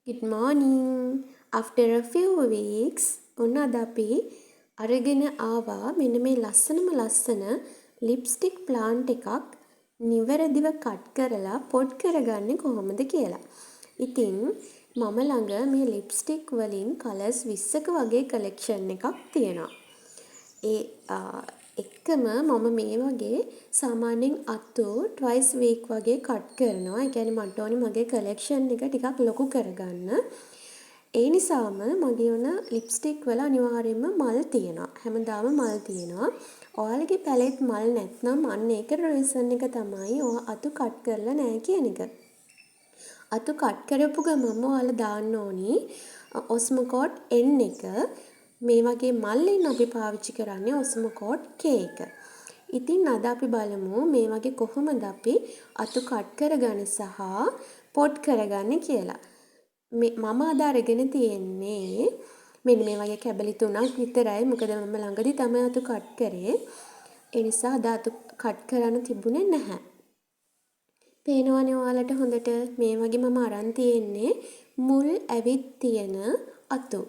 Good morning. After a few weeks, ඔන්න අද අපි අරගෙන ආවා මෙන්න මේ ලස්සන ලිප්ස්ටික් ප්ලාන්ට් එකක් නිවැරදිව කට් කරලා පොට් කරගන්නේ කොහොමද කියලා. ඉතින් මම ළඟ මේ ලිප්ස්ටික් වලින් කලර්ස් 20ක වගේ කලෙක්ෂන් එකක් තියෙනවා. ඒ එක්කම මම මේ වගේ සාමාන්‍යයෙන් අතු twice week වගේ කට් කරනවා. ඒ කියන්නේ මට ඕනේ මගේ කලෙක්ෂන් එක ටිකක් ලොකු කරගන්න. ඒ නිසාම මගේ උන ලිප්ස්ටික් වල අනිවාර්යයෙන්ම මල් තියෙනවා. හැමදාම මල් තියෙනවා. ඔයාලගේ පැලෙත් මල් නැත්නම් අන්න ඒක රීසන් එක තමයි ඔයා අතු කට් කරලා නැහැ කියන එක. අතු කට් කරපු ගමන්ම ඔයාලා දාන්න ඕනි ඔස්මෝකෝට් N එක. මේ වගේ මල්ලෙන් අපි පාවිච්චි කරන්නේ ඔස්මෝකෝට් K එක. ඉතින් අද අපි බලමු මේ වගේ කොහොමද අපි අතු කට් කරගන්න සහ පොට් කරගන්න කියලා. මම අද අරගෙන තියෙන්නේ මෙන්න මේ වගේ කැබලි 3ක් විතරයි. මොකද මම ළඟදී තමයි අතු කට් කරේ. ඒ නිසා අද අතු කට් කරන්න තිබුණේ නැහැ. පේනවනේ ඔයාලට හොඳට මේ වගේ මම අරන් තියෙන්නේ මුල් ඇවිත් තියෙන අතු.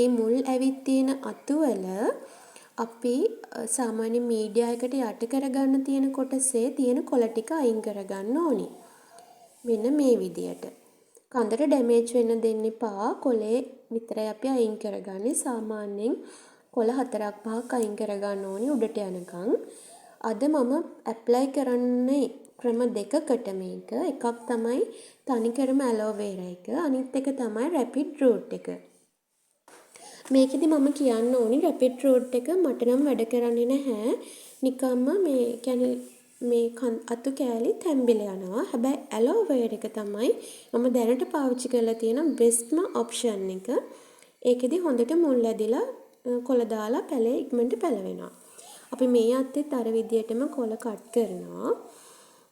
ඒ මුල් ඇවිත් තියෙන අතු වල අපි සාමාන්‍ය මීඩියා එකට යට කරගන්න තියෙන කොටසේ තියෙන කොළ ටික අයින් කරගන්න ඕනි. මෙන්න මේ විදියට. කඳට ඩැමේජ් වෙන්න දෙන්න එපා. කොළේ විතරයි අපි අයින් කරගන්නේ. සාමාන්‍යයෙන් කොළ 4ක් 5ක් අයින් කරගන්න ඕනි උඩට යනකම්. අද මම ඇප්ලයි කරන්නේ ක්‍රම දෙකකට මේක. එකක් තමයි තනිකරම ඇලෝවේරා එක. අනිත් එක තමයි රැපිඩ් රූට් එක. මේකෙදි මම කියන්න ඕනි රැපිඩ් රූට් එක මට නම් වැඩ කරන්නේ නැහැ. නිකම්ම මේ අතු කෑලි තැම්බිලා යනවා. හැබැයි ඇලෝවේරා එක තමයි මම දැනට පාවිච්චි කරලා තියෙන බෙස්ට්ම ඔප්ෂන් එක. ඒකෙදි හොඳට මුල් ඇදිලා කොළ දාලා පැලේ ඉක්මනට පැලවෙනවා. අපි මේ අත්තෙත් අර විදියටම කොළ කට් කරනවා.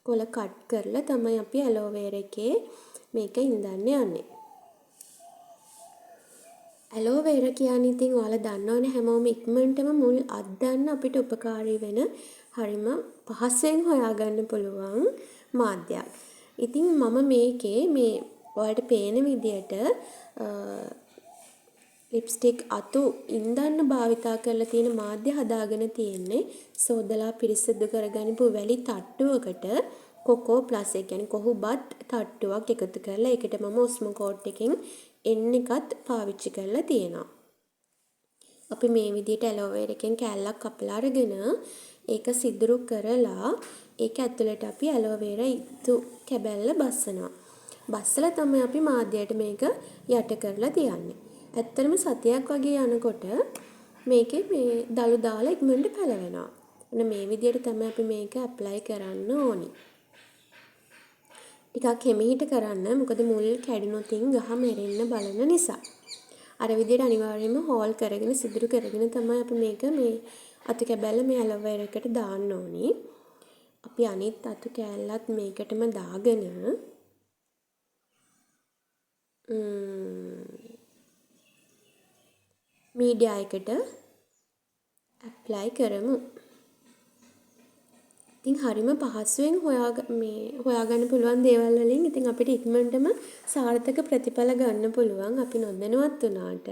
කොළ කට් කරලා තමයි අපි ඇලෝවේරා එකේ මේක ඉඳන්න යන්නේ. ඇලෝවේරා කියන්නේ ඉතින් ඔයාලා දන්නවනේ හැමෝම ඉක්මනටම මුල් අද්දන්න අපිට උපකාරී වෙන හරිම පහසෙන් හොයාගන්න පුළුවන් මාධ්‍යයක්. ඉතින් මම මේකේ මේ ඔයාලට පේන විදියට ලිප්ස්ටික් අතු ඉන්දන්න භාවිතා කරලා තියෙන මාධ්‍ය හදාගෙන තියෙන්නේ සෝදලා පිරිසිදු කරගනිපු වැලි තට්ටුවකට කොකෝ ප්ලස් ඒ කියන්නේ කොහොබත් තට්ටුවක් එකතු කරලා ඒකට මම ඔස්මෝකෝට් එකෙන් N එකත් පාවිච්චි කරලා තියෙනවා. අපි මේ විදිහට ඇලෝවේරා එකෙන් කෑල්ලක් කපලා අරගෙන ඒක සිදුරු කරලා ඒක ඇතුළට අපි ඇලෝවේරා ඉතු කැබැල්ල බස්සනවා. බස්සලා තමයි අපි මාධ්‍යයට මේක යට කරලා තියන්නේ. ඇත්තටම සතියක් වගේ යනකොට මේකේ මේ දළු දාලා ඉක්මනට පැලවෙනවා. ඔන්න මේ විදිහට තමයි අපි මේක ඇප්ලයි කරන්න ඕනි. ටිකක් හිමීට කරන්න. මොකද මුල් කැඩුනොත් ගහ මැරෙන්න බලන නිසා. අර විදිහට අනිවාර්යයෙන්ම හෝල් කරගෙන සිදුරු කරගෙන තමයි අපි මේක මේ අතු කැබැල්ල මේ ඇලෝවේරා එකට දාන්න ඕනි. අපි අනිත් අතු කෑල්ලත් මේකටම දාගෙන මීඩියා එකට ඇප්ලයි කරමු. ඉතින් හරිම පහසුවෙන් හොයාගන්න පුළුවන් දේවල් වලින් ඉතින් අපිට ඉක්මනටම සාර්ථක ප්‍රතිඵල ගන්න පුළුවන් අපි නොදැනුවත් වුණාට.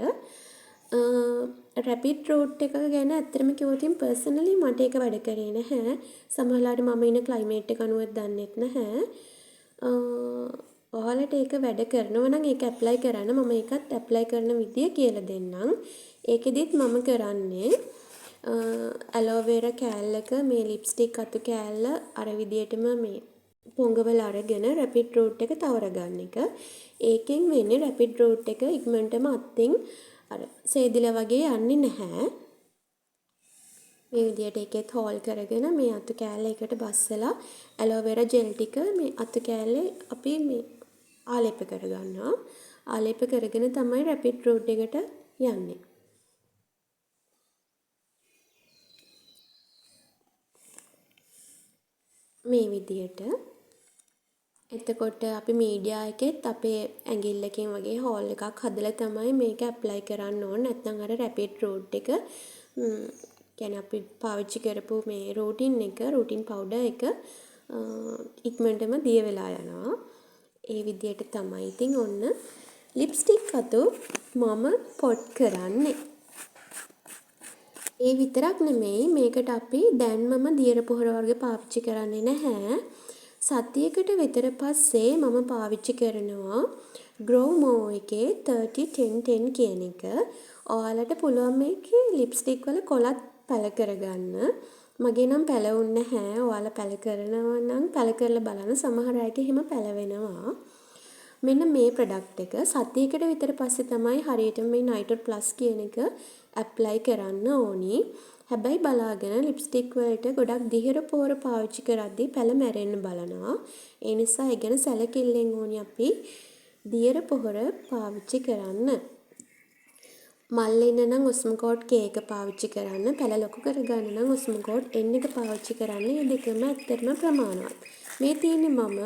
රැපිඩ් රූට් එක ගැන ඇත්තටම කිව්වොත් පර්සනලි මට ඒක වැඩ කරේ නැහැ. සමහරවිට මම ඉන්න ක්ලයිමේට් එක අනුව දන්නෙත් නැහැ. ඔයාලට ඒක වැඩ කරනවා නම් ඒක ඇප්ලයි කරන්න. මම ඒකත් ඇප්ලයි කරන විදිය කියලා දෙන්නම්. ඒකෙදිත් මම කරන්නේ ඇලෝවේරා කෑල්ලක මේ ලිප්ස්ටික් අතු කෑල්ල අර විදියටම මේ පොඟවල අරගෙන රැපිඩ් රූට් එක තවර ගන්න එක. ඒකෙන් වෙන්නේ රැපිඩ් රූට් එක ඉක්මනටම අත්ෙන් අර සේදිලා වගේ යන්නේ නැහැ. මේ විදියට ඒකෙත් හෝල් කරගෙන මේ අතු කෑල්ල එකට බස්සලා ඇලෝවේරා ජෙල් ටික මේ අතු කෑල්ලේ අපි මේ ආලේප කරගන්නවා. ආලේප කරගෙන තමයි රැපිඩ් රූට් එකට යන්නේ. මේ විදියට. එතකොට අපි මීඩියා එකෙත් අපේ ඇඟිල්ලකින් වගේ හෝල් එකක් හදලා තමයි මේක ඇප්ලයි කරන්න ඕන. නැත්නම් අර රැපිඩ් රූට් එක කියන්නේ අපි පාවිච්චි කරපු මේ රූටින් පවුඩර් එක ඉක්මනටම දිය වෙලා යනවා. ඒ විදියට තමයි. ඉතින් ඔන්න ලිප්ස්ටික් අතු මම පොට් කරන්නේ. ඒ විතරක් නෙමෙයි මේකට අපි දැන් මම දියර පොහොර වර්ග පාවිච්චි කරන්නේ නැහැ. සතියකට විතර පස්සේ මම පාවිච්චි කරනවා Growmo එකේ 30-10-10 කියන එක. ඔයාලට පුළුවන් මේකේ ලිප්ස්ටික් වල කොලත් පැල කරගන්න. මගේ නම් පැලවුන්නේ නැහැ. ඔයාලා පැල කරනවා නම් පැල කරලා බලන්න. සමහර අයගේ එහෙම පැලවෙනවා. මෙන්න මේ ප්‍රොඩක්ට් එක සතියකට විතර පස්සේ තමයි හරියටම මේ නයිටර් ප්ලස් කියන එක ඇප්ලයි කරන්න ඕනි. හැබැයි බලාගෙන ලිප්ස්ටික් වලට ගොඩක් දියර පොහොර පාවිච්චි කරද්දී පැල මැරෙන්න බලනවා. ඒ නිසා ඒ ගැන සැලකිල්ලෙන් ඕනි අපි දියර පොහොර පාවිච්චි කරන්න. මල් එන්න නම් ඔස්මෝකෝඩ් K එක පාවිච්චි කරන්න. පැල ලොකු කරගන්න නම් ඔස්මෝකෝඩ් N එක පාවිච්චි කරන්න. මේ දෙකම ඇත්තටම ප්‍රමාණවත්. මේ තියෙන්නේ මම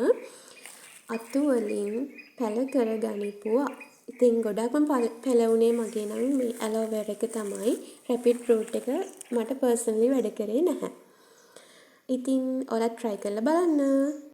අතු වලින් පැල කරගනිපුවා. ඉතින් ගොඩක්ම පැලවුණේ මගේ නම් මේ ඇලෝවෙරා එක තමයි. රැපිඩ් රූට් එක මට පර්සනලි වැඩ කරේ නැහැ. ඉතින් ඔයාලා try කරලා බලන්න.